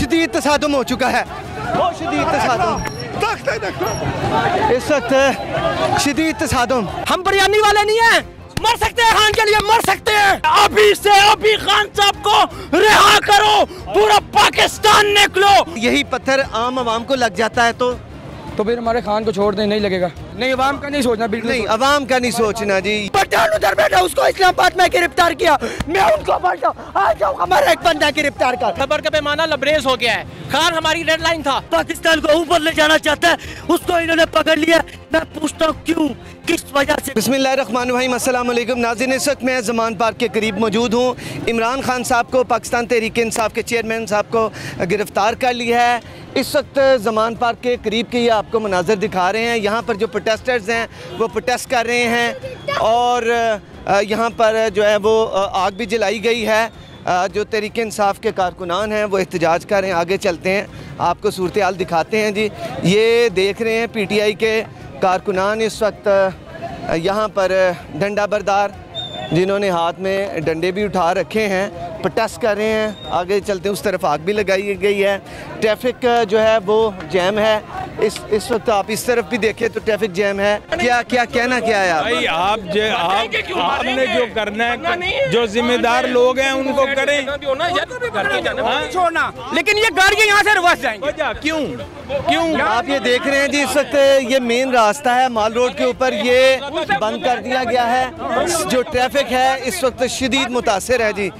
शदीद तसादुम हो चुका है, बहुत शदीद तसादुम इस वक्त, शदीद तसादुम। हम बिरयानी वाले नहीं हैं, मर सकते हैं खान के लिए, मर सकते हैं। अभी से अभी खान साहब को रिहा करो, पूरा पाकिस्तान निकलो। यही पत्थर आम आवाम को लग जाता है तो फिर हमारे खान को छोड़ दें, नहीं लगेगा। नहीं, अवाम का नहीं सोचना, बिल्कुल नहीं, अवाम का नहीं सोचना जी। पठान उधर बैठा, उसको इस्लामाबाद में गिरफ्तार किया, मैं उनको बोलता हूँ आ जाओ, हमारा एक बंदा गिरफ्तार कर। खबर का पैमाना लबरेज हो गया है। खान हमारी रेड लाइन था, पाकिस्तान को ऊपर ले जाना चाहता है, उसको इन्होंने पकड़ लिया। मैं पूछता हूँ क्यों, किस वजह से। बिस्मिल्लाहिर्रहमानिर्रहीम, अस्सलाम वालेकुम नाज़रीन। इस वक्त मैं ज़मान पार्क के करीब मौजूद हूँ। इमरान खान साहब को, पाकिस्तान तहरीक इंसाफ के चेयरमैन साहब को गिरफ़्तार कर लिया है। इस वक्त ज़मान पार्क के करीब के ये आपको मनाज़र दिखा रहे हैं। यहाँ पर जो प्रोटेस्टर्स हैं वो प्रोटेस्ट कर रहे हैं और यहाँ पर जो है वो आग भी जलाई गई है। जो तहरीक इंसाफ के कारकुनान हैं वो एहतजाज कर रहे हैं। आगे चलते हैं, आपको सूरत हाल दिखाते हैं जी। ये देख रहे हैं PTI के कारकुनान इस वक्त यहाँ पर डंडा बरदार, जिन्होंने हाथ में डंडे भी उठा रखे हैं, प्रोटेस्ट कर रहे हैं। आगे चलते हैं, उस तरफ आग भी लगाई गई है। ट्रैफिक जो है वो जैम है इस वक्त। आप इस तरफ भी देखें तो ट्रैफिक जैम है। क्या कहना क्या है भाई? आपने जो करना है, जो जिम्मेदार लोग हैं उनको करें, छोड़ना। लेकिन ये गाड़ियाँ यहाँ से रिवर्स जाएंगी, क्यों? आप ये देख रहे हैं जी, इस वक्त ये मेन रास्ता है माल रोड के ऊपर, ये बंद कर दिया गया है। जो ट्रैफिक है इस वक्त शदीद मुतासिर है जी।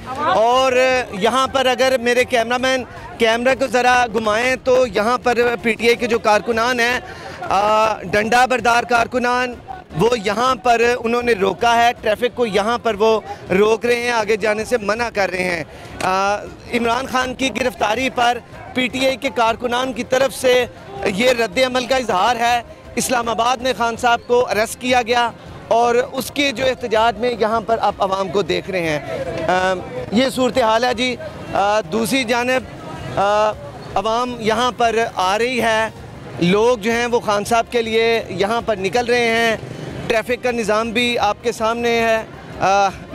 और यहाँ पर अगर मेरे कैमरामैन कैमरा को ज़रा घुमाएं तो यहाँ पर PTI के जो कारकुनान हैं, डंडा बरदार कारकुनान, वो यहाँ पर उन्होंने रोका है ट्रैफिक को। यहाँ पर वो रोक रहे हैं, आगे जाने से मना कर रहे हैं। इमरान खान की गिरफ्तारी पर PTI के कारकुनान की तरफ से ये रद्द अमल का इजहार है। इस्लामाबाद में खान साहब को अरेस्ट किया गया और उसके जो एहतजाज में यहाँ पर आप आवाम को देख रहे हैं। ये सूरत हाल है जी। दूसरी जानिब आवाम यहाँ पर आ रही है, लोग जो हैं वो खान साहब के लिए यहाँ पर निकल रहे हैं। ट्रैफिक का निज़ाम भी आपके सामने है,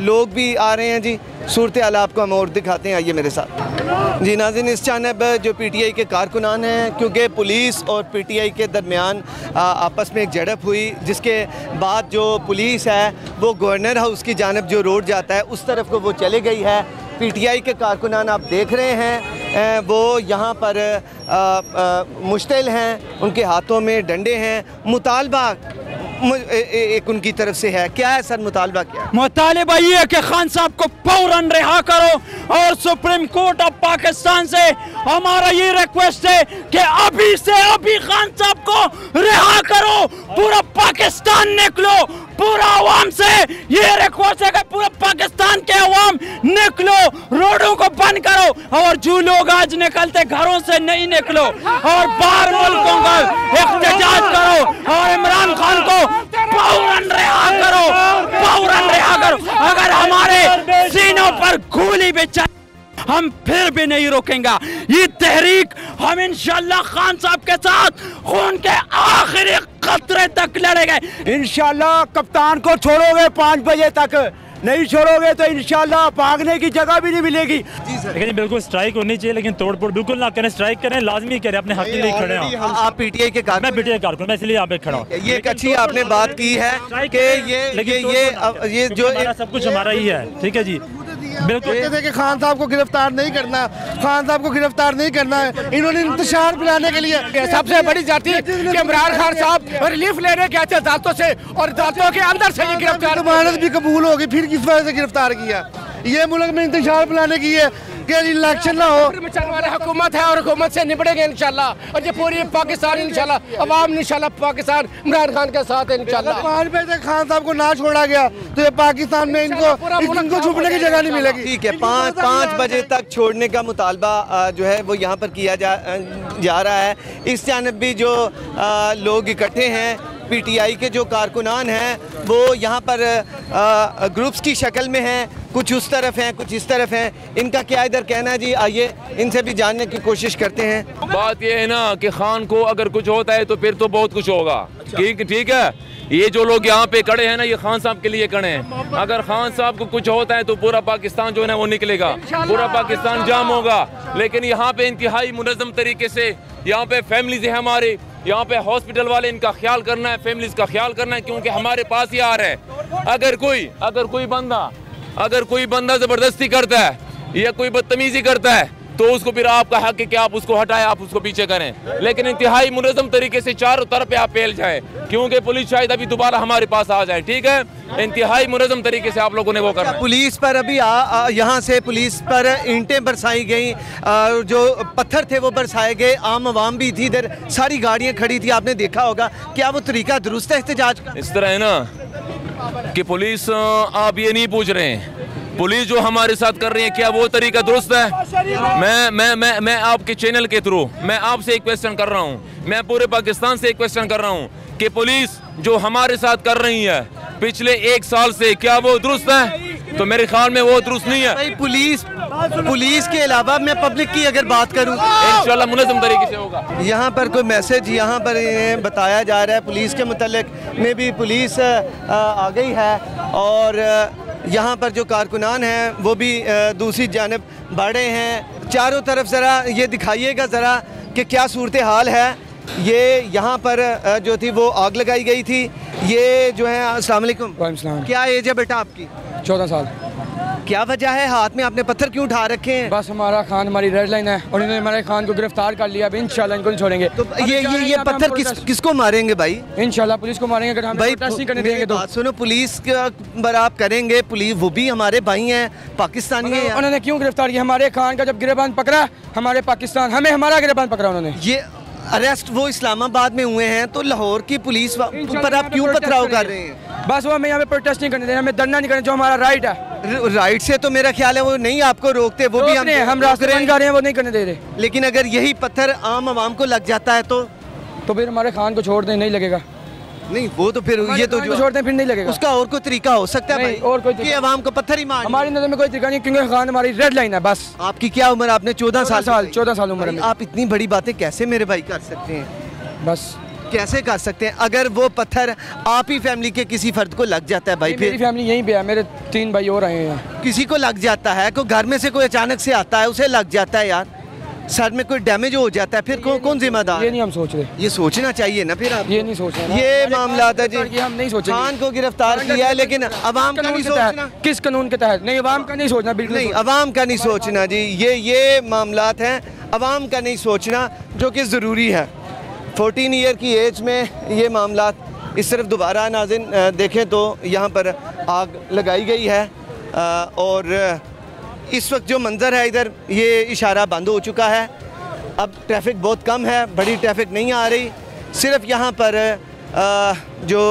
लोग भी आ रहे हैं जी। सूरत हाल आपको हम और दिखाते हैं, आइए मेरे साथ जी। नाज़रीन, इस जानब जो PTI के कारकुनान हैं, क्योंकि पुलिस और PTI के दरमियान आपस में एक झड़प हुई, जिसके बाद जो पुलिस है वो गवर्नर हाउस की जानब जो रोड जाता है उस तरफ को वो चले गई है। PTI के कारकुनान आप देख रहे हैं वो यहाँ पर मुश्तिल हैं, उनके हाथों में डंडे हैं। मुतालबा एक उनकी तरफ से है, क्या है सर मुतालबा? क्या मुतालबा ये है कि खान साहब को फौरन रिहा करो और सुप्रीम कोर्ट ऑफ पाकिस्तान से हमारा ये रिक्वेस्ट है कि अभी से अभी खान साहब को रिहा करो, पूरा पाकिस्तान निकलो। पूरा अवाम से ये रिक्वेस्ट है कि पूरा पाकिस्तान के अवाम निकलो, रोडों को बंद करो और जो लोग आज निकलते घरों से नहीं निकलो और बाहर मुल्कों का एहतजाज करो और इमरान खान को फौरन रिहा करो, फौरन रिहा करो। अगर हमारे सीनों पर गोली भी चले हम फिर भी नहीं रोकेंगे ये तहरीक। हम इंशाल्लाह खान साहब के साथ खून के आखिरी कतरे तक लड़ेंगे। इंशाल्लाह कप्तान को छोड़ोगे 5 बजे तक, नहीं छोड़ोगे तो इंशाल्लाह भागने की जगह भी नहीं मिलेगी। जी सर, लेकिन बिल्कुल स्ट्राइक होनी चाहिए, लेकिन तोड़फोड़ बिल्कुल ना करें। स्ट्राइक करें, लाजमी करें, अपने हक के लिए खड़े हैं। आप PTI के कारकुन? मैं PTI कारकुन, मैं इसलिए यहाँ पे खड़ा हूँ। ये एक अच्छी आपने बात की है कि ये जो सब कुछ हमारा ही है, ठीक है जी। बिल्कुल थे कि खान साहब को गिरफ्तार नहीं करना, खान साहब को गिरफ्तार नहीं करना है। इन्होंने इंतशार पिलाने के लिए सबसे बड़ी जाती है कि इमरान खान साहब रिलीफ लेने गए थे अदालतों से और अदालतों के अंदर से ये गिरफ्तार, जमानत भी कबूल होगी, फिर किस वजह से गिरफ्तार किया? ये मुल्क में इंतशार पिलाने की है कि इलेक्शन ना हो। हुकूमत है और हुकूमत से निपटेंगे इंशाल्लाह। और ये पूरी पाकिस्तान इंशाल्लाह, अवाम इंशाल्लाह पाकिस्तान इमरान खान के साथ है इंशाल्लाह। 5 बजे खान साहब को ना छोड़ा गया तो ये पाकिस्तान में इनको छुपने की जगह नहीं मिलेगी। ठीक है, 5 बजे तक छोड़ने का मुतालबा जो है वो यहाँ पर किया जा रहा है। इस जानब भी जो लोग इकट्ठे हैं PTI के जो कारकुनान हैं वो यहाँ पर ग्रुप्स की शक्ल में हैं, कुछ उस तरफ हैं, कुछ इस तरफ हैं। इनका क्या इधर कहना है जी, आइए इनसे भी जानने की कोशिश करते हैं। बात ये है ना कि खान को अगर कुछ होता है तो फिर तो बहुत कुछ होगा। ठीक है, ये जो लोग यहाँ पे खड़े हैं ना, ये खान साहब के लिए खड़े हैं। अगर खान साहब को कुछ होता है तो पूरा पाकिस्तान जो है ना वो निकलेगा, पूरा पाकिस्तान जाम होगा। लेकिन यहाँ पे इंतहाई मुनज़्ज़म तरीके से यहाँ पे फैमिलीज है हमारे, यहाँ पे हॉस्पिटल वाले, इनका ख्याल करना है, फैमिलीज का ख्याल करना है, क्योंकि हमारे पास ही आ रहा है। अगर कोई बंदा ज़बरदस्ती करता है या कोई बदतमीजी करता है तो उसको फिर आपका हक है कि आप उसको हटाएं, आप उसको पीछे करें। लेकिन इंतहाई मुनज़्ज़म तरीके से चारों तरफ पे आप फैल जाएं, क्योंकि पुलिस शायद अभी दोबारा हमारे पास आ जाए। ठीक है, इंतहाई मुनज़्ज़म तरीके से आप लोगों ने वो करना। पुलिस पर अभी यहाँ से पुलिस पर ईंटें बरसाई गई, जो पत्थर थे वो बरसाए गए, आम आवाम भी थी, इधर सारी गाड़ियाँ खड़ी थी, आपने देखा होगा। क्या वो तरीका दुरुस्त है एहतजाज का? इस तरह है ना कि पुलिस, आप ये नहीं पूछ रहे हैं पुलिस जो हमारे साथ कर रही है क्या वो तरीका दुरुस्त है? मैं आपके चैनल के थ्रू मैं आपसे एक क्वेश्चन कर रहा हूँ, मैं पूरे पाकिस्तान से एक क्वेश्चन कर रहा हूँ कि पुलिस जो हमारे साथ कर रही है पिछले 1 साल से, क्या वो दुरुस्त है? तो मेरे ख्याल में वो दुरुस्त नहीं है। भाई पुलिस के अलावा मैं पब्लिक की अगर बात करूँ इंशाल्लाह मुनज़्ज़म तरीके से होगा। यहाँ पर कोई मैसेज यहाँ पर बताया जा रहा है पुलिस के मुतल्लिक में भी पुलिस आ गई है, और यहाँ पर जो कारकुनान हैं वो भी दूसरी जानिब बढ़े हैं। चारों तरफ ज़रा ये दिखाइएगा ज़रा कि क्या सूरत हाल है। ये यहाँ पर जो थी वो आग लगाई गई थी। ये जो है, अस्सलाम वालेकुम, क्या एज है बेटा आपकी? 14 साल। क्या वजह है, हाथ में आपने पत्थर क्यों उठा रखे हैं? बस हमारा खान हमारी रेड लाइन है और इन्होंने हमारे खान को गिरफ्तार कर लिया। अब इंशाल्लाह इनको नहीं छोड़ेंगे। तो ये पत्थर किसको मारेंगे भाई? इंशाल्लाह पुलिस को मारेंगे अगर हम भाई नहीं करने देंगे तो। सुनो, पुलिस पर आप करेंगे, पुलिस वो भी हमारे भाई हैं, पाकिस्तानी हैं। उन्होंने क्यों गिरफ्तार किया? हमारे खान का जब गिरबान पकड़ा हमारे पाकिस्तान, हमें हमारा गिरबान पकड़ा उन्होंने। ये अरेस्ट वो इस्लामाबाद में हुए हैं, तो लाहौर की पुलिस पर आप क्यों पथराव कर रहे हैं? बस वो हमें यहाँ पे प्रोटेस्ट नहीं करने दें, हमें धरना नहीं करना, जो हमारा राइट है। राइट से तो मेरा ख्याल है वो नहीं आपको रोकते, वो भी हम रास्ते बंद कर रहे हैं, वो नहीं करने दे रहे। लेकिन अगर यही पत्थर आम आवाम को लग जाता है तो फिर हमारे खान को छोड़ दें, नहीं लगेगा। नहीं वो तो फिर ये तो जो छोड़ते हैं फिर नहीं लगेगा। उसका और कोई तरीका हो सकता है भाई? और कोई कि आवाम को पत्थर ही मार? हमारी नजर में कोई तरीका नहीं, क्योंकि खान हमारी रेड लाइन है बस। आपकी क्या उम्र? आपने 14 साल उम्र में। आप इतनी बड़ी बातें कैसे मेरे भाई कर सकते हैं? बस कैसे कर सकते हैं? अगर वो पत्थर आप ही फैमिली के किसी फर्द को लग जाता है भाई, फिर मेरी फैमिली यहीं पे है, मेरे 3 भाई और आए हैं। किसी को लग जाता है, कोई घर में से कोई अचानक से आता है, उसे लग जाता है यार, सर में कोई डैमेज हो जाता है, फिर कौन जिम्मेदार? ये नहीं हम सोच रहे। ये सोचना चाहिए ना फिर आप। ये नहीं सोच रहे। ये मामला था जी, हम नहीं सोचे। खान को गिरफ्तार किया है लेकिन अवाम का नहीं सोचना। किस कानून के तहत? नहीं, अवाम का नहीं सोचना, बिल्कुल नहीं, अवाम का नहीं सोचना जी। ये मामलात हैं अवाम का नहीं सोचना, जो कि ज़रूरी है। 14 ईयर की एज में ये मामलात इस तरफ दोबारा नाज़िन देखें तो यहाँ पर आग लगाई गई है, और इस वक्त जो मंज़र है इधर, ये इशारा बंद हो चुका है। अब ट्रैफिक बहुत कम है, बड़ी ट्रैफिक नहीं आ रही, सिर्फ यहाँ पर जो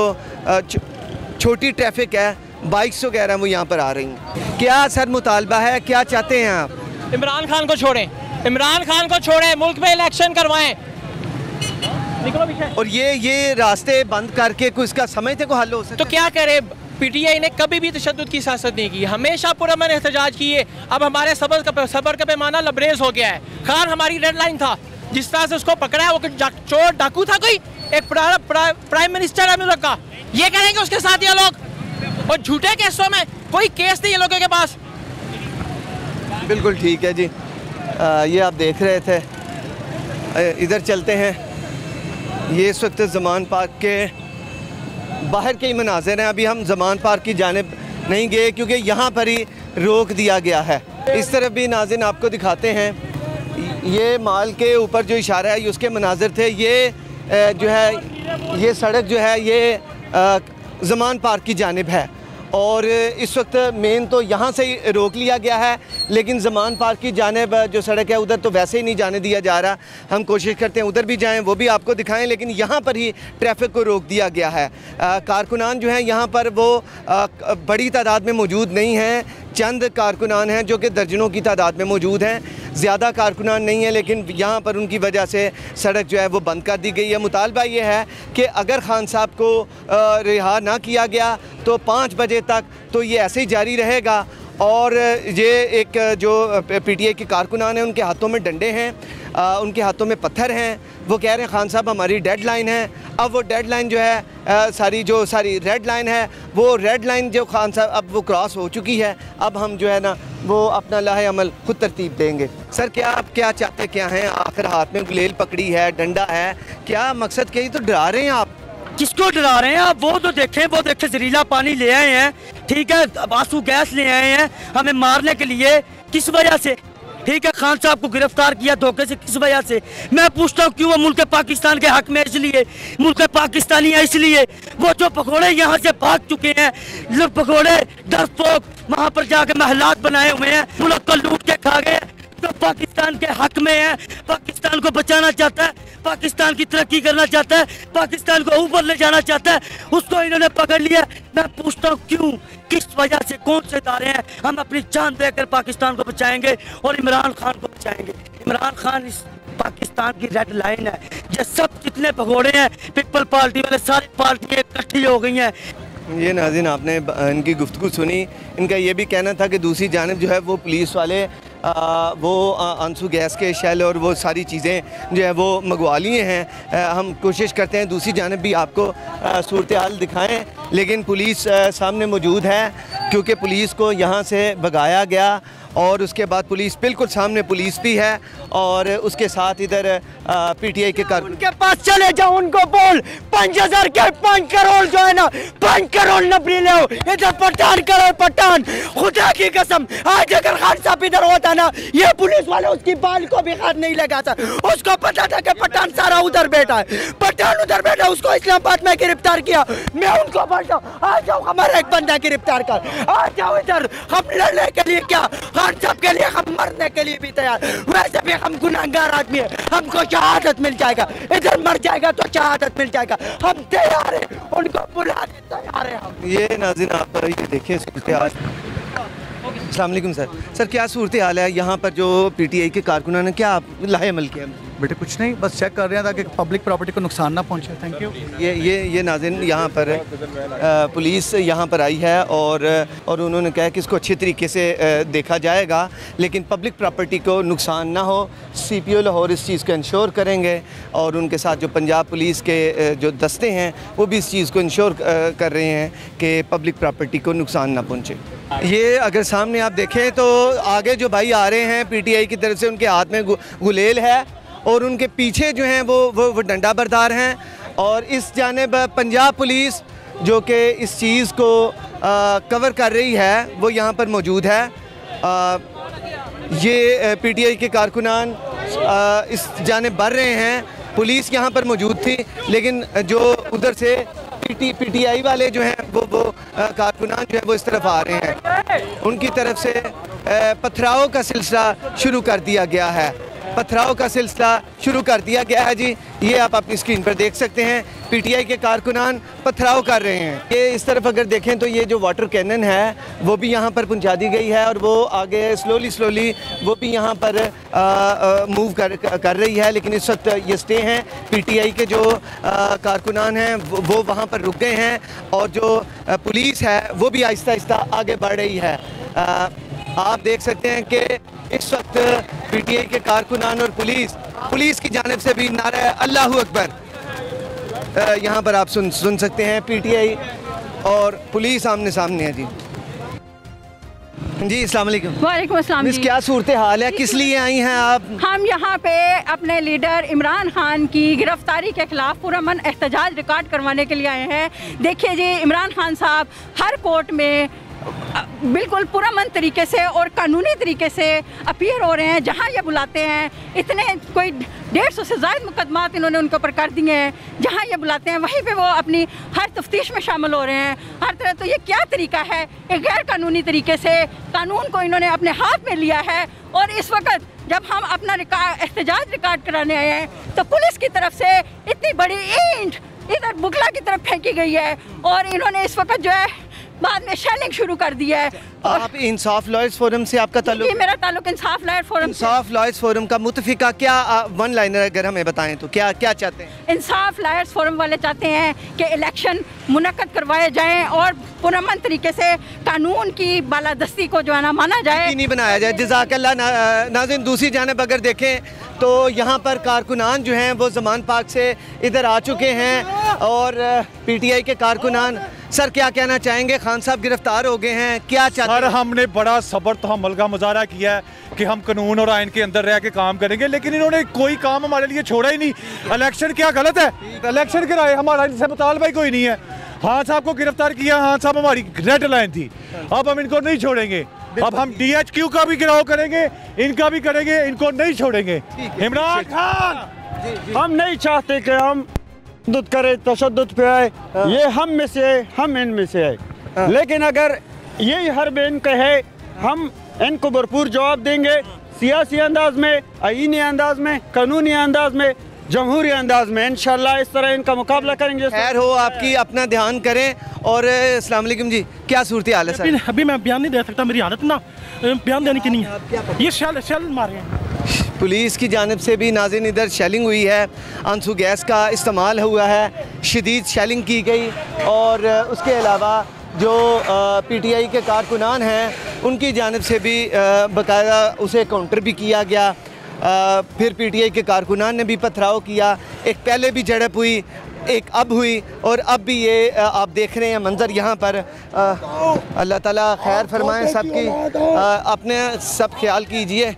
छोटी ट्रैफिक है, बाइक्स वगैरह वो यहाँ पर आ रही हैं। क्या सर मुतालबा है, क्या चाहते हैं आप? इमरान खान को छोड़ें, इमरान खान को छोड़ें, मुल्क में इलेक्शन करवाएं। और ये रास्ते बंद करके कोई इसका समझते को हल हो सकता? तो क्या करे? PTI ने कभी भी तशद्दुद की सियासत नहीं की, हमेशा पुरअमन एहतजाज किए। अब हमारे सबर का पैमाना लबरेज हो गया है। खान हमारी रेड लाइन था, जिस तरह से उसको पकड़ा है, वो चोर डाकू था, कोई एक प्राइम मिनिस्टर है मुल्क का, ये करेंगे उसके साथ ये लोग। और झूठे केसों में कोई केस नहीं ये लोगों के पास। बिल्कुल ठीक है जी। ये आप देख रहे थे, इधर चलते हैं। ये इस वक्त ज़मान पार्क के बाहर के ही मनाज़िर हैं। अभी हम ज़मान पार्क की जानिब नहीं गए क्योंकि यहाँ पर ही रोक दिया गया है। इस तरफ भी नाज़िन आपको दिखाते हैं, ये माल के ऊपर जो इशारा है ये उसके मनाज़िर थे। ये जो है ये सड़क जो है ये ज़मान पार्क की जानिब है, और इस वक्त मेन तो यहाँ से ही रोक लिया गया है, लेकिन ज़मान पार्क की जानिब जो सड़क है उधर तो वैसे ही नहीं जाने दिया जा रहा। हम कोशिश करते हैं उधर भी जाएं, वो भी आपको दिखाएं, लेकिन यहाँ पर ही ट्रैफिक को रोक दिया गया है। कारकुनान जो हैं यहाँ पर वो बड़ी तादाद में मौजूद नहीं हैं, चंद कारकुनान हैं जो कि दर्जनों की तादाद में मौजूद हैं। ज़्यादा कारकुनान नहीं है, लेकिन यहाँ पर उनकी वजह से सड़क जो है वो बंद कर दी गई है। मुतालबा ये है कि अगर खान साहब को रिहा ना किया गया तो 5 बजे तक तो ये ऐसे ही जारी रहेगा। और ये एक जो PTI के कारकुनान हैं उनके हाथों में डंडे हैं, उनके हाथों में पत्थर हैं। वो कह रहे हैं खान साहब हमारी डेडलाइन है। अब वो डेडलाइन जो है सारी रेड लाइन है, वो रेड लाइन जो खान साहब अब वो क्रॉस हो चुकी है। अब हम जो है ना वो अपना लाहे अमल खुद तरतीब देंगे। सर क्या आप क्या चाहते क्या हैं? आखिर हाथ में गुलेल पकड़ी है, डंडा है, क्या मकसद क्या? तो डरा रहे हैं आप? किसको डरा रहे हैं आप? वो देखें जहरीला पानी ले आए हैं, ठीक है, आंसू गैस ले आए हैं हमें मारने के लिए। किस वजह से? ठीक है, खान साहब को गिरफ्तार किया धोखे से, किस वजह से? मैं पूछता हूँ क्यों? वो मुल्क पाकिस्तान के हक में इसलिए, मुल्क पाकिस्तानी है इसलिए। वो जो पकौड़े यहाँ से भाग चुके हैं, लोग पकौड़े डरपोक वहाँ पर जाके महलात बनाए हुए हैं, मुल्क को लूट के खा गए। तो पाकिस्तान के हक में है, पाकिस्तान को बचाना चाहता है, पाकिस्तान की तरक्की करना चाहता है, पाकिस्तान को ऊपर ले जाना चाहता है, उसको इन्होंने पकड़ लिया। मैं पूछता हूँ क्यों, किस वजह से, कौन से इदारे हैं? हम अपनी जान देकर पाकिस्तान को बचाएंगे और इमरान खान को बचाएंगे। इमरान खान इस पाकिस्तान की रेड लाइन है। ये सब जितने भगोड़े हैं पीपल पार्टी वाले, सारी पार्टियाँ इकट्ठी हो गई हैं। ये नाज़रीन आपने इनकी गुफ्तगू सुनी। इनका ये भी कहना था कि दूसरी जानिब जो है वो पुलिस वाले वो आंसू गैस के शेल और वो सारी चीज़ें जो है वो मंगवा लिए हैं। हम कोशिश करते हैं दूसरी जानिब भी आपको सूरत हाल दिखाएं, लेकिन पुलिस सामने मौजूद है क्योंकि पुलिस को यहाँ से भगाया गया और उसके बाद पुलिस बिल्कुल सामने पुलिस भी है और उसके साथ इधर PTI के उनके पास चले जाओ, उनको बोल 5000 के 5 करोड़ जो है ना 5 करोड़ नबरी ले आओ। इधर पठान करो, पठान खुदा की कसम, आज अगर खान साहब इधर होता ना ये पुलिस वाले उसकी बाल को भी हाथ नहीं लगाता। उसको पता था कि पठान सारा उधर बैठा है, पठान उधर बैठा, उसको इस्लामाबाद में गिरफ्तार किया। मैं उनको बोलता हूँ आ जाओ हमारा एक बंदा गिरफ्तार कर, आ जाओ इधर, हम लड़ने के लिए क्या, खान साहब के लिए हम मरने के लिए भी तैयार। वैसे भी हम गुनाहगार आदमी है, हमको शहादत मिल जाएगा, इधर मर जाएगा तो शहादत मिल जाएगा, हम तैयार है, उनको बुलाने तैयार है हम। ये नाज़रीन आप ये देखिए सूरत हाल। अस्सलाम वालेकुम सर। सर क्या सूरत हाल है यहाँ पर जो PTI के कारकुनान ने क्या लाहे अमल किया? बेटे कुछ नहीं, बस चेक कर रहे हैं ताकि पब्लिक प्रॉपर्टी को नुकसान ना पहुंचे। Thank you. ये नाज़रीन यहाँ पर पुलिस यहाँ पर आई है और उन्होंने कहा कि इसको अच्छे तरीके से देखा जाएगा, लेकिन पब्लिक प्रॉपर्टी को नुकसान ना हो। CPO लाहौर इस चीज़ को इंश्योर करेंगे और उनके साथ जो पंजाब पुलिस के जो दस्ते हैं वो भी इस चीज़ को इंश्योर कर रहे हैं कि पब्लिक प्रॉपर्टी को नुकसान ना पहुँचे। ये अगर सामने आप देखें तो आगे जो भाई आ रहे हैं PTI की तरफ से, उनके हाथ में गुलेल है और उनके पीछे जो हैं वो डंडा बरदार हैं और इस जानिब पंजाब पुलिस जो कि इस चीज़ को कवर कर रही है वो यहाँ पर मौजूद है। ये PTI के कारकुनान इस जानिब बढ़ रहे हैं, पुलिस यहाँ पर मौजूद थी, लेकिन जो उधर से PTI वाले जो हैं वो कारकुनान जो है वो इस तरफ आ रहे हैं। उनकी तरफ से पथराव का सिलसिला शुरू कर दिया गया है, पथराव का सिलसिला शुरू कर दिया गया है जी। ये आप अपनी स्क्रीन पर देख सकते हैं, PTI के कारकुनान पथराव कर रहे हैं। ये इस तरफ अगर देखें तो ये जो वाटर कैनन है वो भी यहाँ पर पहुँचा दी गई है और वो आगे स्लोली वो भी यहाँ पर मूव कर रही है, लेकिन इस वक्त ये स्टे हैं। PTI के जो कारकुनान हैं वो वहाँ पर रुक गए हैं और जो पुलिस है वो भी आहिस्ता आहिस्ता आगे बढ़ रही है। आप देख सकते हैं कि इस वक्त PTI के कारकुनान और पुलिस की जानिब से भी नारा अल्लाहू अकबर यहाँ पर आप सुन सकते हैं। PTI और पुलिस आमने सामने है जी। जी अस्सलाम वालेकुम। वालेकुम अस्सलाम। मिस क्या सूरत हाल है, किस लिए आई हैं आप? हम यहाँ पे अपने लीडर इमरान खान की गिरफ्तारी के खिलाफ पुरअमन एहतजाज रिकॉर्ड करवाने के लिए आए हैं। देखिए जी, इमरान खान साहब हर कोर्ट में बिल्कुल पुरअमन तरीके से और कानूनी तरीके से अपीयर हो रहे हैं। जहाँ ये बुलाते हैं, इतने कोई 150 से ज़्यादा मुकदमात इन्होंने उनके ऊपर कर दिए हैं। जहाँ ये बुलाते हैं वहीं पे वो अपनी हर तफ्तीश में शामिल हो रहे हैं हर तरह। तो ये क्या तरीका है? एक गैर कानूनी तरीके से कानून को इन्होंने अपने हाथ में लिया है। और इस वक्त जब हम अपना एहतजाज रिकॉर्ड कराने आए हैं तो पुलिस की तरफ से इतनी बड़ी ईंट इधर बुगला की तरफ फेंकी गई है और इन्होंने इस वक्त जो है बाद में शेलिंग शुरू कर दिया है। आप इंसाफ लॉयर्स फोरम से आपका ताल्लुक? मेरा ताल्लुक इंसाफ लॉयर फोरम। इंसाफ लॉयर्स फोरम का मुतफिका क्या वन लाइनर अगर हमें बताएं तो क्या क्या चाहते हैं? इंसाफ लॉयर्स फोरम वाले चाहते हैं कि इलेक्शन मुनक्कद करवाए जाएं और पुरअमन तरीके से कानून की बालादस्ती को जो है ना माना जाए, नहीं बनाया जाए। जज़ाकल्लाह। नाज़रीन, दूसरी जानिब अगर देखें तो यहाँ पर कारकुनान जो हैं वो ज़मान पार्क से इधर आ चुके हैं और PTI के कारकुनान। सर क्या कहना चाहेंगे? खान साहब गिरफ्तार हो गए हैं, क्या चाहते हैं? सर हमने बड़ा सब्र तहम्मुल का मुजाहरा किया है कि हम कानून और आइन के अंदर रह के काम करेंगे, लेकिन इन्होंने कोई काम हमारे लिए छोड़ा ही नहीं। इलेक्शन क्या गलत है? इलेक्शन कराए, हमारा इनसे मुतालबा ही कोई नहीं है। हाँ साहब को गिरफ्तार किया, हाँ साहब हमारी रेड लाइन थी, अब हम इनको नहीं छोड़ेंगे। अब हम DHQ का भी गिराव करेंगे, इनका भी करेंगे, इनको नहीं छोड़ेंगे। इमरान खान, हम नहीं चाहते कि हम तशद्दुद करे, तशद्दुद पे आए, ये हम में से है, हम इनमें से है। लेकिन अगर यही हर बेन कहे, हम इनको भरपूर जवाब देंगे, सियासी अंदाज में, आईनी अंदाज में, कानूनी अंदाज में, जमहूरी अंदाज में। इंशाल्लाह इस तरह इनका मुकाबला करेंगे। खैर हो आपकी, अपना ध्यान करें। और अस्सलाम वालेकुम जी, क्या सूरत हाल है सर? अभी मैं बयान नहीं दे सकता, मेरी हालत ना बयान देने की नहीं है। ये शेल मारे हैं पुलिस की जानिब से भी। नाज़रीन, इधर शेलिंग हुई है, आंसू गैस का इस्तेमाल हुआ है, शदीद शेलिंग की गई। और उसके अलावा जो PTI के कारकुनान हैं उनकी जानिब से भी बाकायदा उसे काउंटर भी किया गया। फिर PTI के कारकुनान ने भी पथराव किया। एक पहले भी झड़प हुई, एक अब हुई और अब भी ये आप देख रहे हैं मंजर यहाँ पर। अल्लाह ताला खैर फरमाए सबकी, अपने सब ख्याल कीजिए।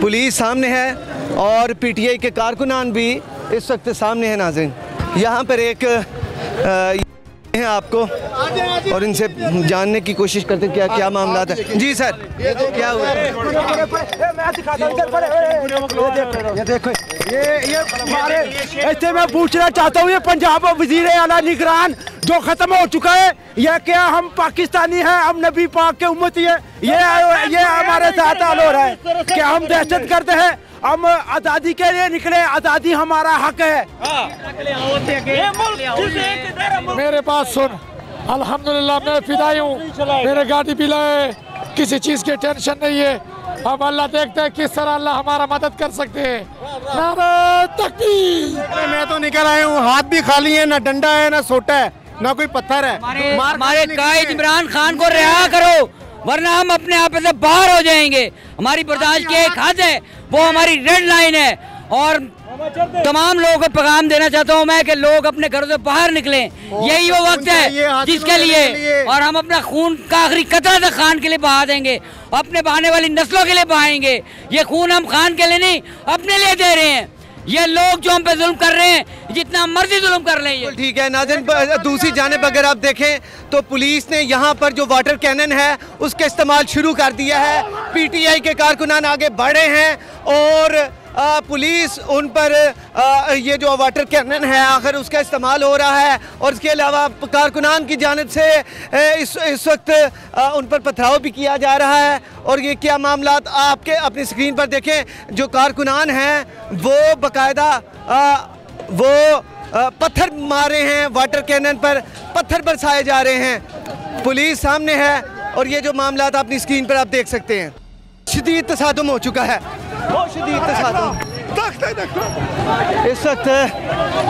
पुलिस सामने है और PTI के कारकुनान भी इस वक्त सामने है। नाज़रीन, यहाँ पर एक हैं आपको और इनसे जानने की कोशिश करते क्या क्या मामला है। जी सर, क्या हुआ? ऐसे मैं पूछना चाहता हूँ, ये पंजाब वजीर आला निगरान जो खत्म हो चुका है, यह क्या हम पाकिस्तानी हैं, हम नबी पाक के उम्मती है, ये हमारे साथ हाल हो रहा है? क्या हम दहशत गर्द हैं? हम आज़ादी के लिए निकले, आज़ादी हमारा हक है। मेरे पास सुन, अल्हम्दुलिल्लाह मैं फिदाई हूँ, मेरे गाड़ी भी लाए, किसी चीज़ की टेंशन नहीं है। अब अल्लाह देखते हैं किस तरह अल्लाह हमारा मदद कर सकते हैं। नारे तकबीर। मैं तो निकल आया हूँ, हाथ भी खाली है, ना डंडा है, ना सोटा है, ना कोई पत्थर है। हमारे कायद इमरान खान को रिहा करो, वरना हम अपने आप से बाहर हो जाएंगे। हमारी बर्दाश्त की एक हद है, वो हमारी रेड लाइन है। और तमाम लोगों को पैगाम देना चाहता हूँ मैं कि लोग अपने घरों से बाहर निकलें। यही वो वक्त है जिसके लिए, और हम अपना खून का आखिरी कतरा तक खान के लिए बहा देंगे, अपने बहाने वाली नस्लों के लिए बहाएंगे। ये खून हम खान के लिए नहीं, अपने लिए दे रहे हैं। ये लोग जो हम पे जुल्म कर रहे हैं, जितना मर्जी जुल्म कर रहे हैं। ठीक है नाज़रीन, दूसरी जानिब अगर आप देखें तो पुलिस ने यहाँ पर जो वाटर कैनन है उसका इस्तेमाल शुरू कर दिया है। PTI के कारकुनान आगे बढ़े हैं और पुलिस उन पर ये जो वाटर कैनन है आखिर उसका इस्तेमाल हो रहा है। और इसके अलावा कारकुनान की जानिब से इस वक्त उन पर पथराव भी किया जा रहा है। और ये क्या मामला आपके अपनी स्क्रीन पर देखें, जो कारकुनान हैं वो बाकायदा पत्थर मारे हैं, वाटर कैनन पर पत्थर बरसाए जा रहे हैं। पुलिस सामने है और ये जो मामला अपनी स्क्रीन पर आप देख सकते हैं। शदीद तसादुम हो चुका है, बहुत शदीद तसादुम इस वक्त,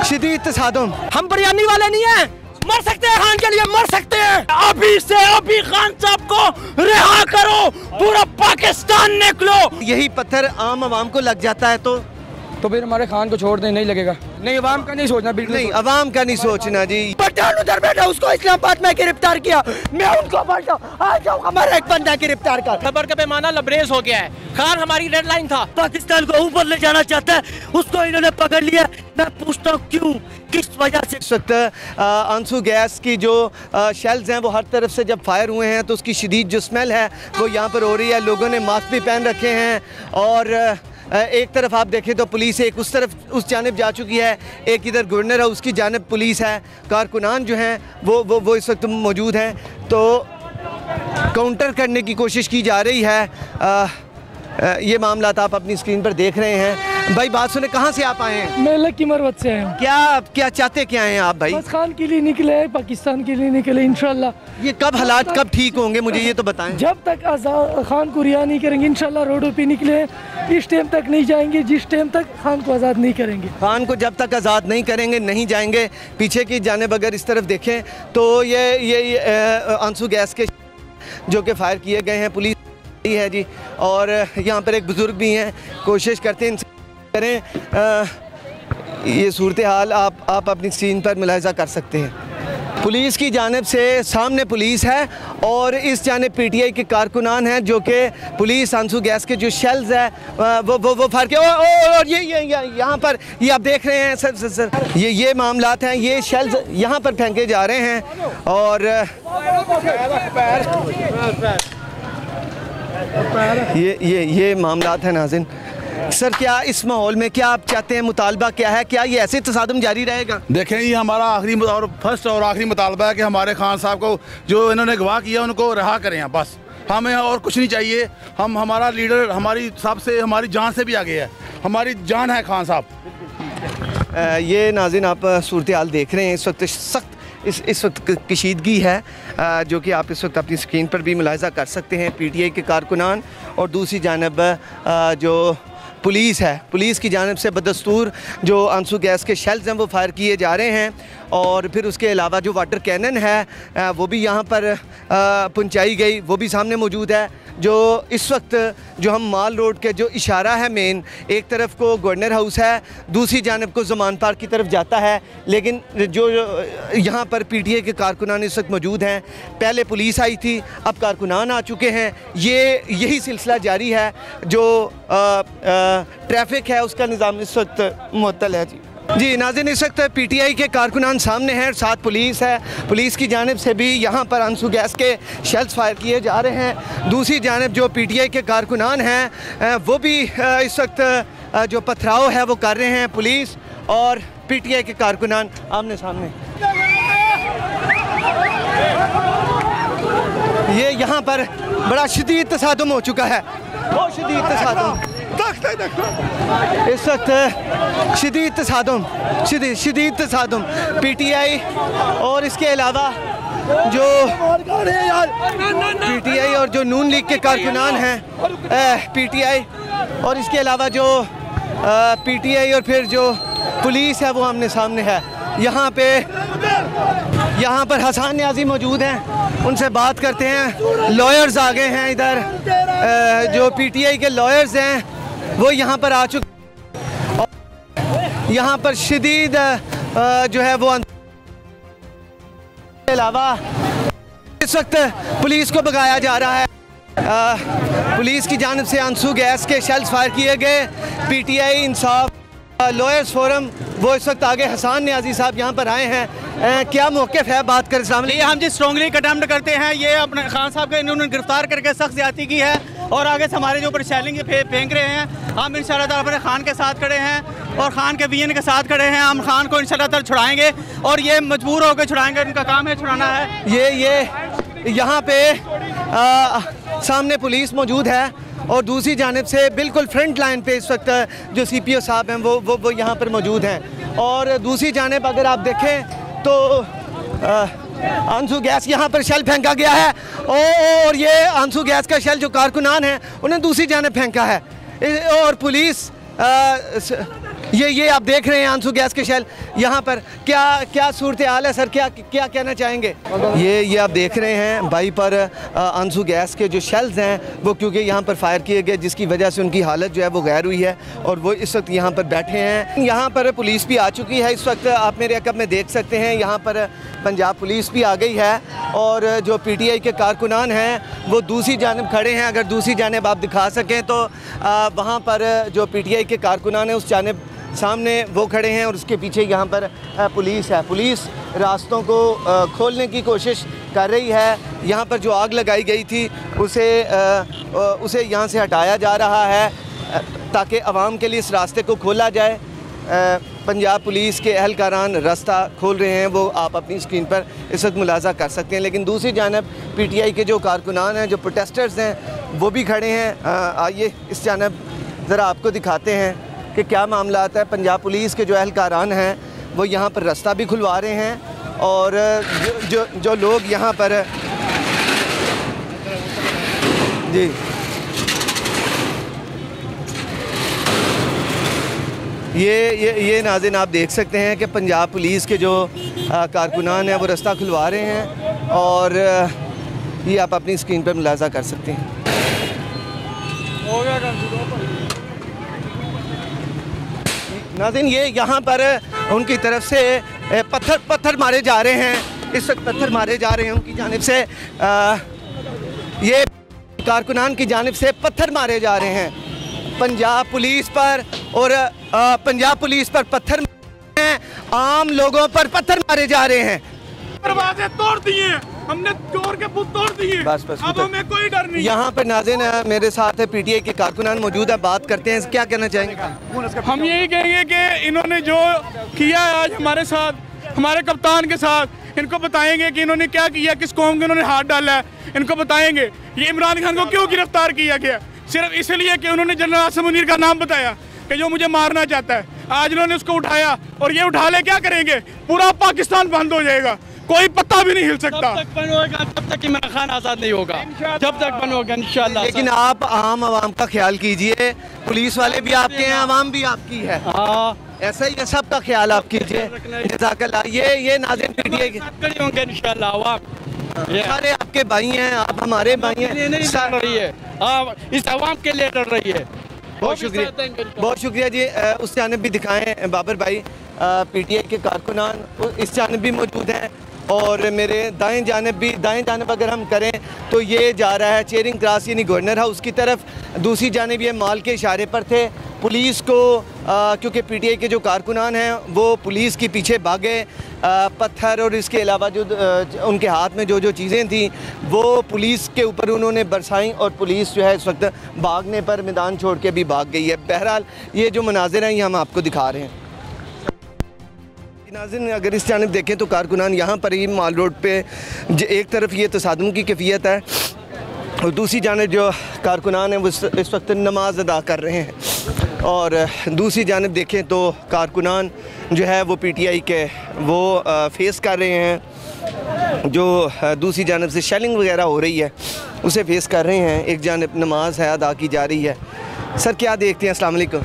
शदीद तसादुम। हम बिरयानी वाले नहीं हैं, मर सकते हैं खान के लिए, मर सकते हैं। अभी से अभी खान साहब को रिहा करो, पूरा पाकिस्तान निकलो। यही पत्थर आम आवाम को लग जाता है तो फिर हमारे खान को छोड़ दें, नहीं लगेगा। नहीं, अवाम का नहीं सोचना, बिल्कुल नहीं, अवाम का नहीं सोचना जी। पठान उधर बैठा, उसको इस्लामाबाद में गिरफ्तार किया, मैं उनको बोलता आ जाओ, हमारा एक बंदा गिरफ्तार कर। खबर का पैमाना लबरेज हो गया है। खान हमारी रेड लाइन था, पाकिस्तान को ऊपर ले जाना चाहता है, उसको इन्होंने पकड़ लिया। मैं पूछता हूँ क्यों, किस वजह से? इस वक्त आंसू गैस की जो शेल्स हैं वो हर तरफ से जब फायर हुए हैं तो उसकी शदीद जो स्मेल है वो यहाँ पर हो रही है। लोगों ने मास्क भी पहन रखे हैं और एक तरफ आप देखें तो पुलिस एक उस तरफ उस जानिब जा चुकी है, एक इधर गवर्नर है उसकी जानिब पुलिस है। कारकुनान जो हैं वो इस वक्त मौजूद हैं, तो काउंटर करने की कोशिश की जा रही है। ये मामला आप अपनी स्क्रीन पर देख रहे हैं। भाई बात सुने, कहाँ से आप आए हैं? मैं लकी मरवत से आया हूँ। क्या चाहते क्या हैं आप भाई? बस खान के लिए निकले हैं, पाकिस्तान के लिए निकले इंशाल्लाह। ये कब हालात कब ठीक होंगे, मुझे ये तो बताएं। जब तक आज़ाद खान को रिहा नहीं करेंगे इंशाल्लाह रोडों पे निकले, इस टाइम तक नहीं जाएंगे जिस टाइम तक खान को आज़ाद नहीं करेंगे। खान को जब तक आज़ाद नहीं करेंगे नहीं जाएंगे। पीछे की जानिब अगर इस तरफ देखें तो ये आंसू गैस के जो कि फायर किए गए हैं, पुलिस है जी, और यहाँ पर एक बुज़ुर्ग भी हैं, कोशिश करते हैं करें। ये सूरत हाल आप अपनी स्क्रीन पर मुलाहिज़ा कर सकते हैं। पुलिस की जानिब से सामने पुलिस है और इस जानिब पीटीआई के कारकुनान हैं जो कि पुलिस आंसू गैस के जो शेल्स है वो फायर के और ये यहाँ पर ये आप देख रहे हैं सर ये मामलात हैं। ये शेल्स यहाँ पर फेंके जा रहे हैं और ये मामलात हैं नाज़रीन। सर क्या इस माहौल में क्या आप चाहते हैं, मुतालबा क्या है, क्या ये ऐसे तसादम जारी रहेगा? देखें, ये हमारा आखिरी और फर्स्ट और आखिरी मुतालबा है कि हमारे खान साहब को जो इन्होंने गवाह किया उनको रिहा करें। बस हमें और कुछ नहीं चाहिए। हम हमारा लीडर हमारी सबसे हमारी जान से भी आगे है, हमारी जान है खान साहब। ये नाज़रीन आप सूरत हाल देख रहे हैं। इस वक्त सख्त इस वक्त कशीदगी है जो कि आप इस वक्त अपनी स्क्रीन पर भी मुलाहिज़ा कर सकते हैं। पीटीआई के कारकुनान और दूसरी जानब जो पुलिस है, पुलिस की जानिब से बदस्तूर जो आंसू गैस के शेल्स हैं वो फायर किए जा रहे हैं और फिर उसके अलावा जो वाटर कैनन है वो भी यहाँ पर पहुँचाई गई, वो भी सामने मौजूद है। जो इस वक्त जो हम माल रोड के जो इशारा है मेन, एक तरफ को गवर्नर हाउस है, दूसरी जानब को ज़मान पार्क की तरफ जाता है, लेकिन जो यहाँ पर पीटीआई के कारकुनान इस वक्त मौजूद हैं। पहले पुलिस आई थी, अब कारकुनान आ चुके हैं। यही सिलसिला जारी है। जो ट्रैफिक है उसका निज़ाम इस वक्त मुअत्तल है जी नाज़रीन। इस वक्त पीटीआई के कारकुनान सामने हैं, साथ पुलिस है। पुलिस की जानिब से भी यहाँ पर आंसू गैस के शेल्स फायर किए जा रहे हैं। दूसरी जानिब जो पीटीआई के कारकुनान हैं वो भी इस वक्त जो पथराव है वो कर रहे हैं। पुलिस और पीटीआई के कारकुनान आमने सामने। ये यहाँ पर बड़ा शदीद तसादुम हो चुका है, बहुत शदीद तसादुम इस वक्त शदीद तसादुम पीटीआई और इसके अलावा जो पीटीआई और जो नून लीग के कारकुनान हैं, पीटीआई और इसके अलावा जो पीटीआई और फिर जो पुलिस है वो आमने सामने है। यहाँ पर हसन न्याजी मौजूद हैं, उनसे बात करते हैं। लॉयर्स आ गए हैं इधर, जो पीटीआई के लॉयर्स हैं वो यहाँ पर आ चुके और यहाँ पर शदीद जो है वो के अलावा इस वक्त पुलिस को भगाया जा रहा है। पुलिस की जानिब से आंसू गैस के शेल्स फायर किए गए। पीटीआई इंसाफ लॉयर्स फोरम वो इस वक्त आगे हसन न्याजी साहब यहाँ पर आए हैं। क्या मौक़िफ़ है, बात करें सामने? ये हम जी स्ट्रॉन्गली कंडेम्ड करते हैं। ये अपने खान साहब के इन्होंने गिरफ्तार करके सख्त ज़्यादती की है और आगे से हमारे जो ऊपर चैलेंज फेंक रहे हैं। हम इंशाल्लाह ताला अपने खान के साथ खड़े हैं और खान के वीएन के साथ खड़े हैं। हम खान को इंशाल्लाह ताला छुड़ाएंगे और ये मजबूर होकर छुड़ाएंगे, उनका काम है छुड़ाना है। ये यहाँ पे सामने पुलिस मौजूद है और दूसरी जानिब से बिल्कुल फ्रंट लाइन पे इस वक्त जो सीपीओ साहब हैं वो यहाँ पर मौजूद हैं। और दूसरी जानिब अगर आप देखें तो आंसू गैस यहाँ पर शेल फेंका गया है और ये आंसू गैस का शेल जो कारकुनान है उन्हें दूसरी जानिब फेंका है और पुलिस ये आप देख रहे हैं आंसू गैस के शेल यहाँ पर। क्या सूरत हाल है सर, क्या कहना चाहेंगे? ये आप देख रहे हैं भाई पर आंसू गैस के जो शेल्स हैं वो क्योंकि यहाँ पर फायर किए गए जिसकी वजह से उनकी हालत जो है वो गैर हुई है और वो इस वक्त यहाँ पर बैठे हैं। यहाँ पर पुलिस भी आ चुकी है इस वक्त, आप मेरे अकब में देख सकते हैं। यहाँ पर पंजाब पुलिस भी आ गई है और जो पीटीआई के कारकुनान हैं वो दूसरी जानिब खड़े हैं। अगर दूसरी जानिब आप दिखा सकें तो वहाँ पर जो पीटीआई के कारकुनान हैं उस जानिब सामने वो खड़े हैं और उसके पीछे यहाँ पर पुलिस है। पुलिस रास्तों को खोलने की कोशिश कर रही है। यहाँ पर जो आग लगाई गई थी उसे यहाँ से हटाया जा रहा है ताकि आवाम के लिए इस रास्ते को खोला जाए। पंजाब पुलिस के एहलकारान रास्ता खोल रहे हैं, वो आप अपनी स्क्रीन पर इस वक्त मुलाजा कर सकते हैं। लेकिन दूसरी जानब PTI के जो कारकुनान हैं, जो प्रोटेस्टर्स हैं, वो भी खड़े हैं। आइए इस जानब ज़रा आपको दिखाते हैं कि क्या मामला आता है। पंजाब पुलिस के जो एहलकारान हैं वो यहाँ पर रास्ता भी खुलवा रहे हैं और जो लोग यहाँ पर जी ये नाज़रीन आप देख सकते हैं कि पंजाब पुलिस के जो कारकुनान हैं वो रास्ता खुलवा रहे हैं और ये आप अपनी स्क्रीन पर मुलाजा कर सकते हैं। नाज़रीन ये यहाँ पर उनकी तरफ से पत्थर मारे जा रहे हैं, इस वक्त पत्थर मारे जा रहे हैं उनकी जानिब से, ये कारकुनान की जानिब से पत्थर मारे जा रहे हैं पंजाब पुलिस पर और पंजाब पुलिस पर पत्थर हैं, आम लोगों पर पत्थर मारे जा रहे हैं। दरवाजे तोड़ दिए, हमने चोर के बुत तोड़ दिए, बस अब हमें कोई डर नहीं। यहाँ पर नाज़रीन मेरे साथ है PTI के कारकुनान मौजूद है, बात करते हैं, क्या कहना चाहेंगे? हम यही कहेंगे कि इन्होंने जो किया है आज हमारे साथ, हमारे कप्तान के साथ, इनको बताएंगे कि इन्होंने क्या किया, किस कौम के उन्होंने हाथ डाला है, इनको बताएंगे। ये इमरान खान को क्यों गिरफ्तार किया गया? सिर्फ इसलिए कि उन्होंने जनरल आसिम मुनीर का नाम बताया कि जो मुझे मारना चाहता है। आज उन्होंने उसको उठाया और ये उठा ले क्या करेंगे? पूरा पाकिस्तान बंद हो जाएगा, कोई पत्ता भी नहीं हिल सकता। जब तक बंद होगा तब तक इमरान खान आज़ाद नहीं होगा, जब तक बंद होगा इंशाल्लाह। लेकिन आप आम आवाम का ख्याल कीजिए, पुलिस वाले भी आपके हैं, आवाम भी आपकी है, ऐसा ही है, सबका ख्याल आप कीजिए। जज़ाकल्लाह। ये नाज़रीन PTI के होंगे इंशाल्लाह, आवाम सारे आपके भाई हैं, आप हमारे भाई हैं, लड़ रही है, इस आवाम के लिए लड़ रही है। बहुत शुक्रिया जी। उस जानब भी दिखाएं बाबर भाई, PTI के कारकुनान इस जानब भी मौजूद हैं और मेरे दाएं जानब अगर हम करें तो ये जा रहा है चेयरिंग क्रॉस यानी गवर्नर हाउस की तरफ, दूसरी जानब ये माल के इशारे पर थे। पुलिस को क्योंकि PTI के जो कारकुनान हैं वो पुलिस के पीछे भागे, पत्थर और इसके अलावा जो उनके हाथ में जो चीज़ें थी वो पुलिस के ऊपर उन्होंने बरसाई और पुलिस जो है इस वक्त भागने पर मैदान छोड़ के भी भाग गई है। बहरहाल ये जो मनाज़िर हैं ये हम आपको दिखा रहे हैं। नाज़रीन अगर इस जानब देखें तो कारकुनान यहाँ पर ही माल रोड पे एक तरफ ये तसादुम की कैफियत है और दूसरी जानब जो कारकुनान हैं वो इस वक्त नमाज अदा कर रहे हैं और दूसरी जानब देखें तो कारकुनान जो है वो PTI के वो फेस कर रहे हैं, जो दूसरी जानब से शेलिंग वगैरह हो रही है उसे फेस कर रहे हैं, एक जानब नमाज है अदा की जा रही है। सर क्या देखते हैं? अस्सलाम वालेकुम।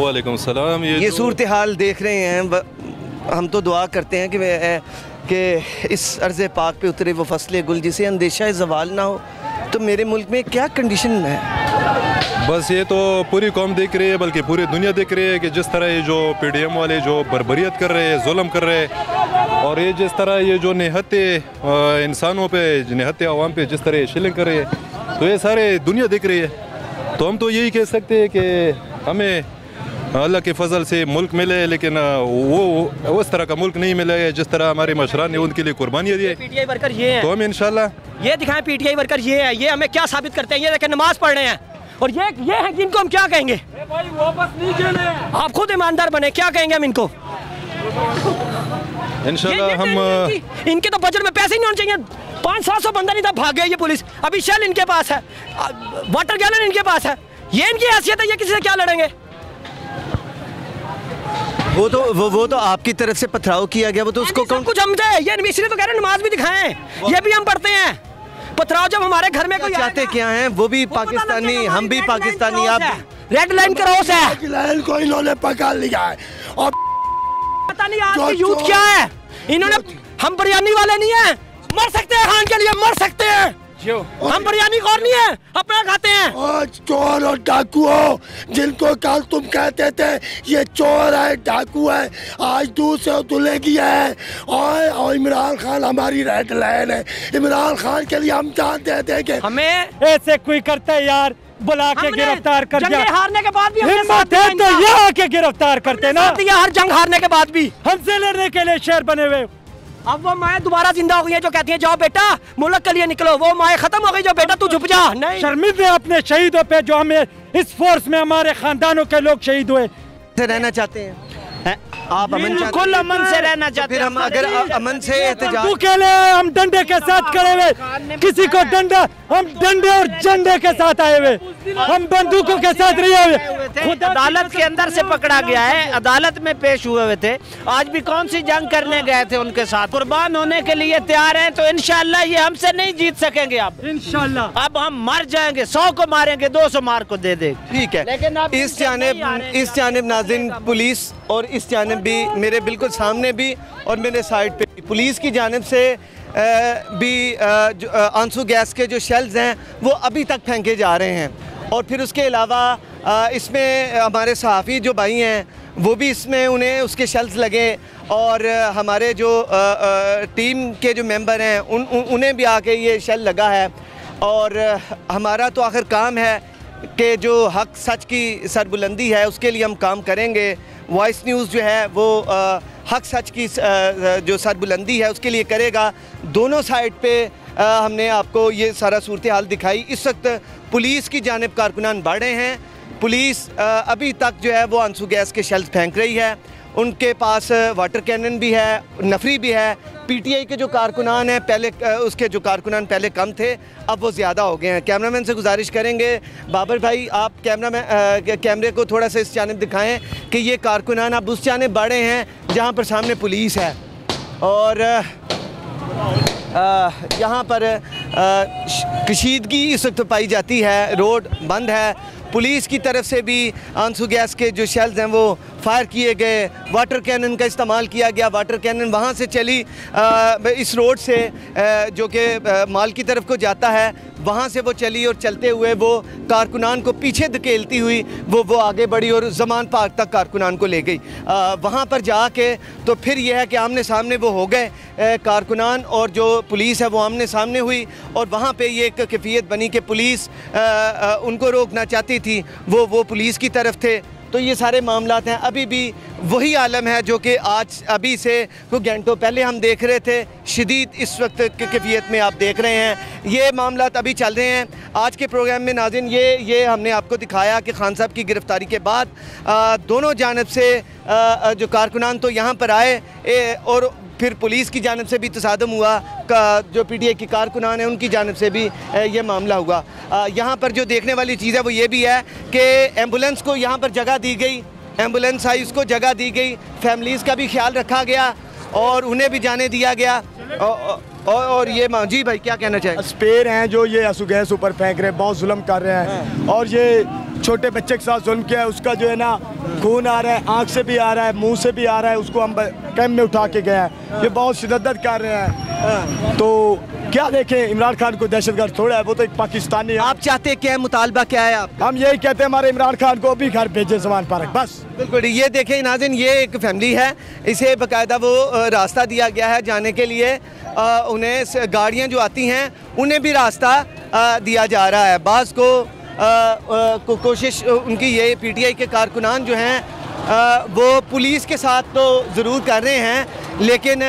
वालेकुम सलाम। ये सूरत हाल देख रहे हैं, हम तो दुआ करते हैं कि इस अर्ज़ पाक पे उतरे वो फसले गुल जिसे अंदेशा ज़वाल ना हो। तो मेरे मुल्क में क्या कंडीशन है? बस ये तो पूरी कौम देख रही है, बल्कि पूरी दुनिया देख रही है कि जिस तरह ये जो PDM वाले जो बर्बरियत कर रहे हैं, जुल्म कर रहे हैं और ये जिस तरह ये जो निहत्ते इंसानों पे, निहत्ते आवाम पे जिस तरह शिलिंग कर रहे हैं, तो ये सारे दुनिया देख रही है। तो हम तो यही कह सकते हैं कि हमें अल्लाह के फजल से मुल्क मिले, लेकिन वो उस तरह का मुल्क नहीं मिलेगा जिस तरह हमारे मशरान ने उनके लिए कुर्बानियाँ दी। PTI वर्कर ये हैं, तो हम इंशाल्लाह ये दिखाएं PTI वर्कर ये है, ये हमें क्या साबित करते हैं? ये देखें नमाज पढ़ रहे हैं और ये हैं जिनको हम क्या कहेंगे? भाई वापस नहीं चले, आप खुद ईमानदार बने, क्या कहेंगे हम इनको? इंशाल्लाह हम इनके तो बजट में पैसे ही नहीं होने चाहिए। 500-700 बंदा नहीं था, भाग गया ये पुलिस। अभी शेल इनके पास है, वाटर गैलन इनके पास है, ये इनकी हैसियत है, ये किसी से क्या लड़ेंगे? वो तो आपकी तरफ से पथराव किया गया, वो तो उसको कुछ हम ये इसलिए तो कह रहे हैं नमाज भी दिखाएं, ये भी हम पढ़ते हैं। पथराव जब हमारे घर में कोई चाहते क्या हैं, वो भी पाकिस्तानी, हम भी पाकिस्तानी। आप रेड लाइन क्रॉस है, लाइन को इन्होंने पकड़ लिया है और पता नहीं आज की यूथ क्या है। इन्होंने, हम बिरयानी वाले नहीं है, मर सकते हैं खान के लिए, मर सकते हैं, हम बिरयानी खौर नहीं है, अपना खाते हैं। और चोर और डाकू हो, जिनको कल तुम कहते थे ये चोर है, डाकू है, आज दूर से धुलेगी है। और इमरान खान हमारी रेड लाइन है, इमरान खान के लिए हम जानते थे कि हमें ऐसे कोई करता है यार, बुला के गिरफ्तार कर दिया। हारने के बाद भी हिम्मत है तो ये आके गिरफ्तार करते ना, हर जंग हारने के बाद भी हमसे लड़ने के लिए शेर बने हुए। अब वो माए दोबारा जिंदा हो गई है जो कहती है जाओ बेटा मुल्क के लिए निकलो, वो माए खत्म हो गई जो बेटा तू झुक जा। नहीं, शर्मिंदे अपने शहीदों पे जो हमें इस फोर्स में हमारे खानदानों के लोग शहीद हुए। रहना चाहते हैं आप अमन बिल्कुल अमन से रहना चाहते हैं। फिर हम अगर अमन से एहतजाज के लिए हम डंडे के साथ खड़े हुए, किसी को डंडा, हम डंडे और झंडे के साथ आए हुए, हम बंदूकों के साथ नहीं आए हुए। खुद अदालत के अंदर से पकड़ा गया है, अदालत में पेश हुए हुए थे। आज भी कौन सी जंग करने गए थे उनके साथ, कुर्बान होने के लिए तैयार हैं। तो इंशाल्लाह ये हमसे नहीं जीत सकेंगे। अब इंशाल्लाह अब हम मर जाएंगे, 100 को मारेंगे, 200 मार को दे दे। ठीक है, लेकिन अब इस जानिब नाज़रीन पुलिस और इस जानिब भी, मेरे बिल्कुल सामने भी और मेरे साइड पे भी पुलिस की जानिब से भी आंसू गैस के जो शेल्स हैं वो अभी तक फेंके जा रहे हैं। और फिर उसके अलावा इसमें हमारे सहाफ़ी जो भाई हैं वो भी इसमें उन्हें उसके शेल्स लगे, और हमारे जो टीम के जो मेंबर हैं उन्हें भी आके ये शेल लगा है। और हमारा तो आखिर काम है कि जो हक सच की सरबुलंदी है उसके लिए हम काम करेंगे। वॉइस न्यूज़ जो है वो हक सच की जो सरबुलंदी है उसके लिए करेगा। दोनों साइड पे हमने आपको ये सारा सूरत हाल दिखाई। इस वक्त पुलिस की जानिब कारकुनान बढ़े हैं। पुलिस अभी तक जो है वो आंसू गैस के शेल्स फेंक रही है। उनके पास वाटर कैनन भी है, नफरी भी है। पीटीआई के जो कारकुनान हैं, पहले उसके जो कारकुनान पहले कम थे, अब वो ज़्यादा हो गए हैं। कैमरामैन से गुजारिश करेंगे, बाबर भाई आप कैमरे को थोड़ा सा इस जानिब दिखाएं कि ये कारकुनान अब उस जानिब बढ़े हैं जहाँ पर सामने पुलिस है। और यहाँ पर कशीदगी इस वक्त पाई जाती है, रोड बंद है। पुलिस की तरफ से भी आंसू गैस के जो शेल्स हैं वो फायर किए गए, वाटर कैनन का इस्तेमाल किया गया। वाटर कैनन वहाँ से चली इस रोड से जो कि माल की तरफ को जाता है, वहाँ से वो चली और चलते हुए वो कारकुनान को पीछे धकेलती हुई वो आगे बढ़ी और ज़मान पार्क तक कारकुनान को ले गई। वहाँ पर जाके तो फिर यह है कि आमने सामने वो हो गए, कारकुनान और जो पुलिस है वो आमने सामने हुई। और वहाँ पे ये एक कैफियत बनी कि पुलिस उनको रोकना चाहती थी, वो पुलिस की तरफ थे। तो ये सारे मामलात हैं। अभी भी वही आलम है जो कि आज अभी से कुछ घंटों पहले हम देख रहे थे। शदीद इस वक्त की कैफियत में आप देख रहे हैं, ये मामलात अभी चल रहे हैं। आज के प्रोग्राम में नाज़रीन ये हमने आपको दिखाया कि खान साहब की गिरफ़्तारी के बाद दोनों जानब से जो कारकुनान तो यहाँ पर आए और फिर पुलिस की जानिब से भी तसादम हुआ, जो पीटीआई की कारकुनान है उनकी जानिब से भी ये मामला हुआ। यहाँ पर जो देखने वाली चीज़ है वो ये भी है कि एम्बुलेंस को यहाँ पर जगह दी गई, एम्बुलेंस आई उसको जगह दी गई, फैमिलीज़ का भी ख्याल रखा गया और उन्हें भी जाने दिया गया। और ये जी भाई क्या कहना चाहिए? स्पेयर हैं जो ये आंसू गैस ऊपर फेंक रहे हैं, बहुत जुल्म कर रहे हैं। और ये छोटे बच्चे के साथ जुल्म किया है, उसका जो है ना खून आ रहा है, आँख से भी आ रहा है, मुंह से भी आ रहा है, उसको हम कैंप में उठा के गए हैं। ये बहुत शिद्दत कर रहे हैं। तो क्या देखें, इमरान खान को दहशतगर्द थोड़ा है, वो तो एक पाकिस्तानी है। आप चाहते क्या है, मुतालबा क्या है आप? हम यही कहते हैं हमारे इमरान खान को अभी घर भेजे ज़मान पार्क, बस। बिल्कुल, ये देखें नाज़रीन, ये एक फैमिली है, इसे बाकायदा वो रास्ता दिया गया है जाने के लिए। उन्हें गाड़ियाँ जो आती हैं उन्हें भी रास्ता दिया जा रहा है। बाज़ को कोशिश उनकी ये पीटीआई के कारकुनान जो हैं वो पुलिस के साथ तो ज़रूर कर रहे हैं, लेकिन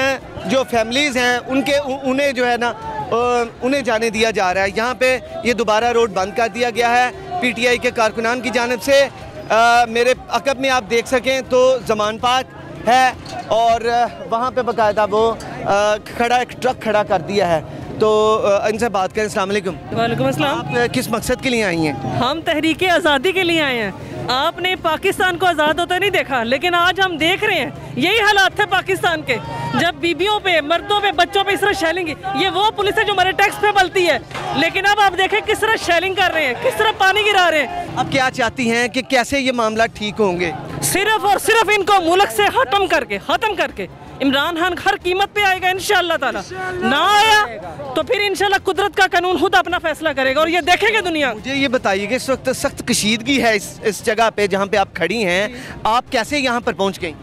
जो फैमिलीज़ हैं उन्हें जो है ना उन्हें जाने दिया जा रहा है। यहाँ पे ये दोबारा रोड बंद कर दिया गया है पीटीआई के कारकुनान की जानिब से। मेरे अकब में आप देख सकें तो ज़मान पार्क है और वहाँ पे बाकायदा वो एक ट्रक खड़ा कर दिया है। तो इनसे बात करें। अस्सलाम वालेकुम। वालेकुम अस्सलाम। आप किस मकसद के लिए आई हैं? हम तहरीके आज़ादी के लिए आए हैं। आपने पाकिस्तान को आज़ाद होते नहीं देखा, लेकिन आज हम देख रहे हैं यही हालात थे पाकिस्तान के, जब बीबियों पे, मर्दों पे, बच्चों पे इस तरह शेलिंग। ये वो पुलिस है जो हमारे टैक्स पे बलती है, लेकिन अब आप देखें किस तरह शेलिंग कर रहे हैं, किस तरह पानी गिरा रहे हैं। अब क्या चाहती हैं कि कैसे ये मामला ठीक होंगे? सिर्फ और सिर्फ इनको मुल्क से ख़त्म करके इमरान खान हर कीमत पे आएगा इंशाअल्लाह ताला। ना आया तो फिर इंशाअल्लाह कुदरत का कानून खुद अपना फैसला करेगा और ये देखेंगे दुनिया। मुझे ये बताइए कि इस वक्त सख्त कशीदगी है इस जगह पे जहाँ पे आप खड़ी हैं, आप कैसे यहाँ पर पहुँच गई?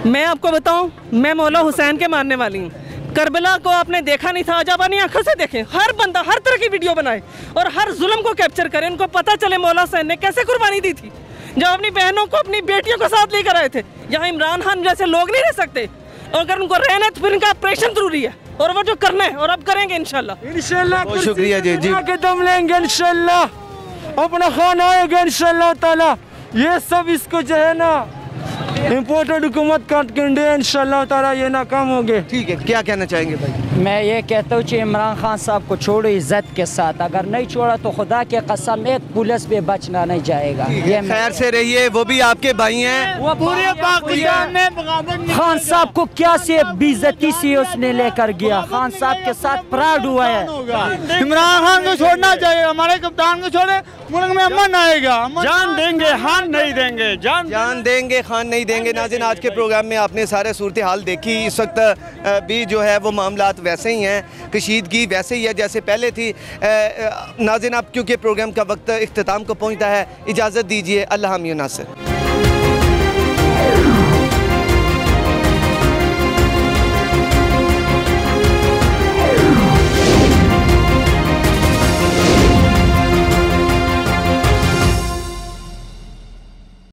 मैं आपको बताऊँ, मैं मौला हुसैन के मानने वाली हूँ। करबला को आपने देखा नहीं था, आज आप अपनी आंखों से देखें। हर बंदा हर तरह की वीडियो बनाए और हर जुल्म को कैप्चर करे। इनको पता चले मौला हुसैन ने कैसे कुर्बानी दी थी, जब अपनी बहनों को, अपनी बेटियों को साथ लेकर आए थे। यहाँ इमरान खान जैसे लोग नहीं रह सकते, और अगर उनको रहना है तो फिर इनका ऑपरेशन जरूरी है और वो जो करना है और अब करेंगे इंशाल्लाह। बहुत शुक्रिया जी। के दम लेंगे इंशाल्लाह, अपना खाना आएगा इंशाल्लाह ताला। ये सब इसको जो है ना इम्पोर्टेड हुकूमत काट के इंडिया इंशाल्लाह ताला ये नाकाम हो गए। ठीक है, क्या कहना चाहेंगे भाई? मैं ये कहता हूँ कि इमरान खान साहब को छोड़ो इज्जत के साथ, अगर नहीं छोड़ा तो खुदा के कसम एक पुलिस पे बचना नहीं जाएगा। ये खैर से रहिए, वो भी आपके भाई हैं। वो पूरे पाकिस्तान में खान साहब को क्या से बेइज्जती से उसने लेकर गया, खान साहब के साथ फ्रॉड हुआ है। इमरान खान को छोड़ना चाहिए, हमारे कप्तान को छोड़े मुल्क में अमन आएगा। जान देंगे खान नहीं देंगे, जान देंगे खान नहीं देंगे। नाज़रीन, आज के प्रोग्राम में आपने सारे सूरत हाल देखी। इस वक्त भी जो है वो मामलात वैसे ही हैं, कशीदगी वैसे ही है जैसे पहले थी। नाज़रीन, अब क्योंकि प्रोग्राम का वक्त इख्तिताम को पहुंचता है, इजाज़त दीजिए। अल्लाह हामिद नासिर।